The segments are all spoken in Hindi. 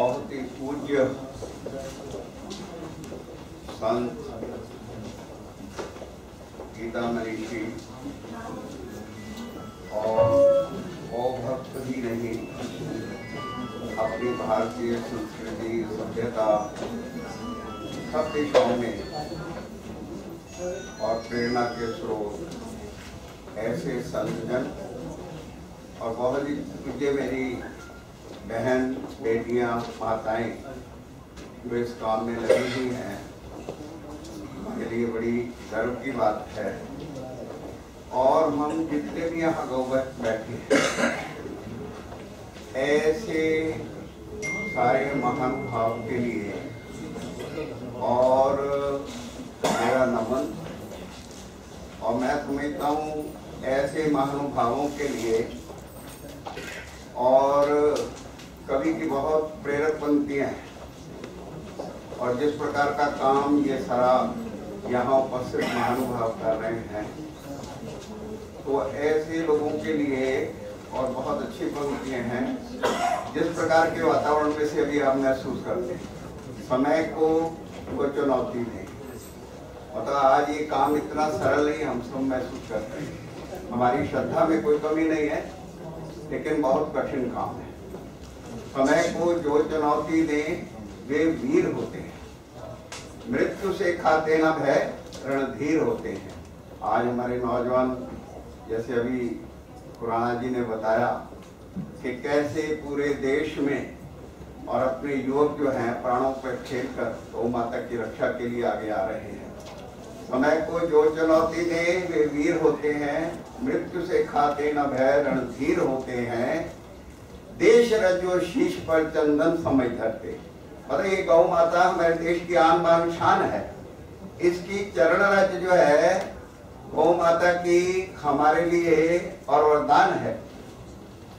बहुत ही पूज्य संत गीता मनीषी और वो भक्त ही नहीं, अपनी भारतीय संस्कृति सभ्यता सब दिशाओं में और प्रेरणा के स्रोत ऐसे संतजन और बहुत ही पूज्य मेरी बहन, बेटियां, माताएं जो इस काम में लगी हुई हैं, मेरे लिए बड़ी गर्व की बात है। और हम जितने भी यहाँ गौवत बैठे हैं, ऐसे सारे महानुभाव के लिए और मेरा नमन। और मैं समझता हूँ ऐसे महानुभावों के लिए और कवि की बहुत प्रेरक पंक्तियां हैं और जिस प्रकार का काम ये सारा यहाँ उपस्थित महानुभाव कर रहे हैं, तो ऐसे लोगों के लिए और बहुत अच्छी पंक्तियां हैं। जिस प्रकार के वातावरण में से अभी आप महसूस करते हैं, समय को कोई चुनौती नहीं, मतलब आज ये काम इतना सरल नहीं हम सब महसूस करते हैं। हमारी श्रद्धा में कोई कमी नहीं है, लेकिन बहुत कठिन काम है। समय को जो चुनौती दें वे वीर होते हैं, मृत्यु से खाते न भय रणधीर होते हैं। आज हमारे नौजवान, जैसे अभी खुराना जी ने बताया कि कैसे पूरे देश में और अपने युवक जो हैं प्राणों पर खेलकर गौ माता की रक्षा के लिए आगे आ रहे हैं। समय को जो चुनौती दे वे वीर होते हैं, मृत्यु से खाते न भय रणधीर होते हैं। देश रजो शीश पर चंदन समय धरते। मतलब ये गौ माता हमारे देश की आन बान शान है। इसकी चरण रज जो है गौ माता की हमारे लिए और वरदान है।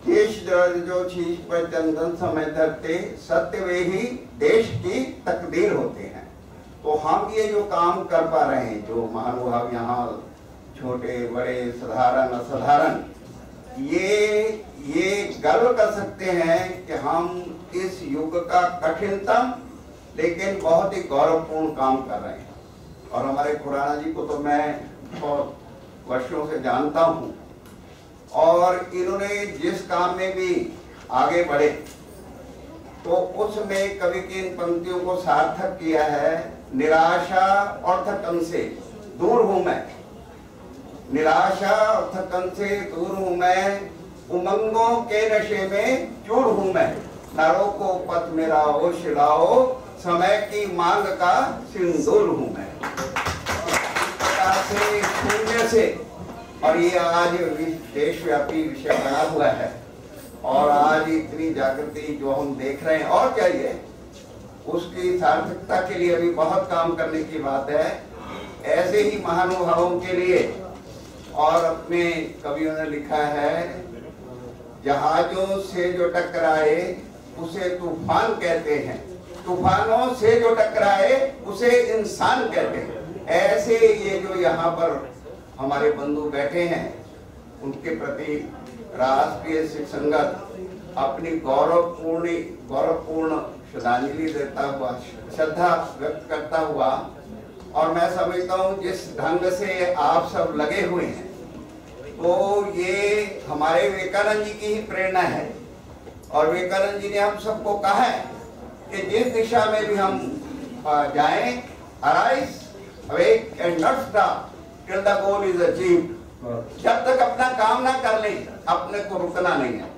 देश रजो शीश पर चंदन समय धरते, सत्य वे ही देश की तकदीर होते हैं। तो हम ये जो काम कर पा रहे हैं, जो महानुभाव यहाँ छोटे बड़े साधारण असाधारण, ये गर्व कर सकते हैं कि हम इस युग का कठिनतम लेकिन बहुत ही गौरवपूर्ण काम कर रहे हैं। और हमारे खुराना जी को तो मैं बहुत वर्षों से जानता हूँ और इन्होंने जिस काम में भी आगे बढ़े तो उसमें कवि की इन पंक्तियों को सार्थक किया है। निराशा और थकन से दूर हूं मैं, निराशा और थकन से दूर हूं मैं, उमंगों के नशे में चूर हूं मैं। नारों को पथ मेरा हो छिड़ाओ, समय की मांग का सिंदूर हूं मैं। से शून्य से, और ये आज देशव्यापी विषय बना हुआ है और आज इतनी जागृति जो हम देख रहे हैं, और चाहिए उसकी सार्थकता के लिए अभी बहुत काम करने की बात है। ऐसे ही महानुभावों के लिए और अपने कवियों ने लिखा है, जहाजों से जो टकराए उसे तूफान कहते हैं, तूफानों से जो टकराए उसे इंसान कहते हैं। ऐसे ये जो यहाँ पर हमारे बंधु बैठे हैं, उनके प्रति राष्ट्रीय शिक्षक संगत अपनी गौरवपूर्ण श्रद्धांजलि देता हुआ, श्रद्धा व्यक्त करता हुआ, और मैं समझता हूँ जिस ढंग से आप सब लगे हुए हैं, तो ये हमारे विवेकानंद जी की ही प्रेरणा है। और विवेकानंद जी ने हम सबको कहा है कि जिस दिशा में भी हम जाएं, arise awake and not stop till the goal is achieved. जब तक अपना काम ना कर लें, अपने को रुकना नहीं है।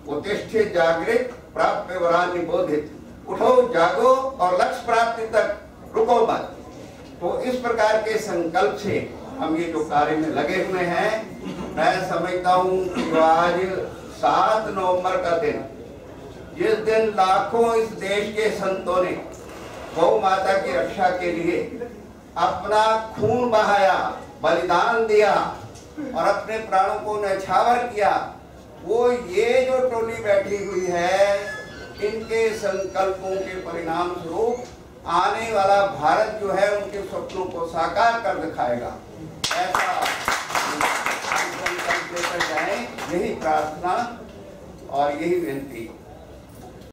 उत्तिष्ठित जागृत प्राप्य वरान निबोधित, उठो जागो और लक्ष्य प्राप्ति तक रुको मत। तो इस प्रकार के संकल्प से हम ये जो कार्य में लगे हुए हैं, मैं समझता हूँ कि आज 7 नवंबर का दिन, जिस दिन लाखों इस देश के संतों ने गौ माता की रक्षा के लिए अपना खून बहाया, बलिदान दिया और अपने प्राणों को न्यौछावर किया, वो ये जो टोली बैठी हुई है, इनके संकल्पों के परिणाम स्वरूप आने वाला भारत जो है उनके सपनों को साकार कर दिखाएगा। ऐसा संकल्प लेकर जाएं, यही प्रार्थना और यही विनती।